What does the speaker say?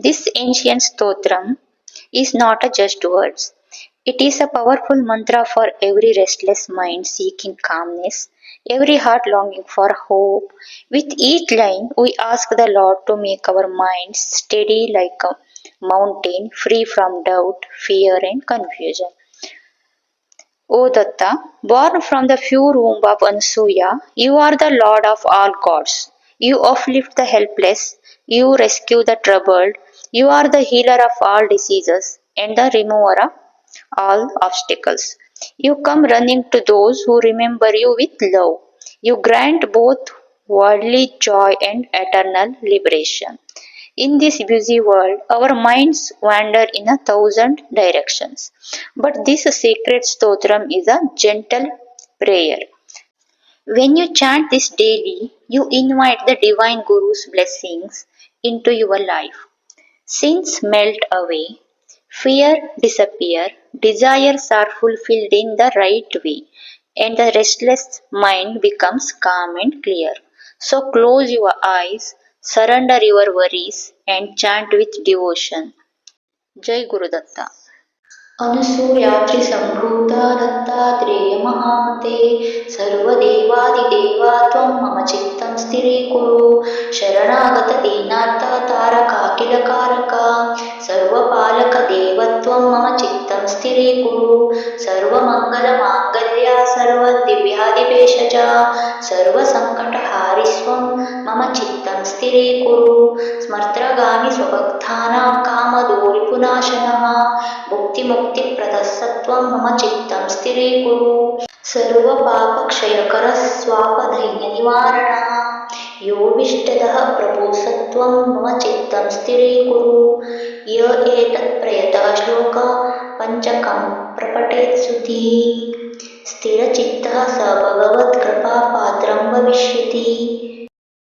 This ancient stotram is not a just words. It is a powerful mantra for every restless mind seeking calmness, every heart longing for hope. With each line, we ask the Lord to make our minds steady like a mountain, free from doubt, fear, and confusion. O Datta, born from the pure womb of Ansuya, you are the Lord of all gods. You uplift the helpless, you rescue the troubled, you are the healer of all diseases and the remover of all obstacles. You come running to those who remember you with love. You grant both worldly joy and eternal liberation. In this busy world, our minds wander in a thousand directions. But this sacred stotram is a gentle prayer. When you chant this daily, you invite the divine Guru's blessings into your life. Sins melt away, fear disappear, desires are fulfilled in the right way, and the restless mind becomes calm and clear. So close your eyes, surrender your worries, and chant with devotion. Jai Guru Datta. अनुसूयात्रि सम्भूता दत्तात्रेयमहामते सर्वदेवादिदेवा त्वं मम चित्तं स्थिरीकुरु शरणागतदीनार्थ तारकाखिलकारका सर्वपालकदेवत्वं मम चित्तं स्थिरीकुरु सर्वमङ्गलमाङ्गल्या सर्वदिव्यादिवेशजा सर्वसङ्कटहारिस्वं मम चित्तं स्थिरीकुरु स्मर्त्रगामि स्वभक्तानां कामदोरिपुनाशनः मुक्तिप्रदः मम चित्तं स्थिरीकुरु सर्वपापक्षयकरः स्वापदैन्यनिवारणः योऽभीष्टदः प्रभुः सत्त्वं मम चित्तं स्थिरीकुरु य एतत्प्रयतः श्लोक पञ्चकं प्रपठेत् सुधीः स्थिरचित्तः स भगवत्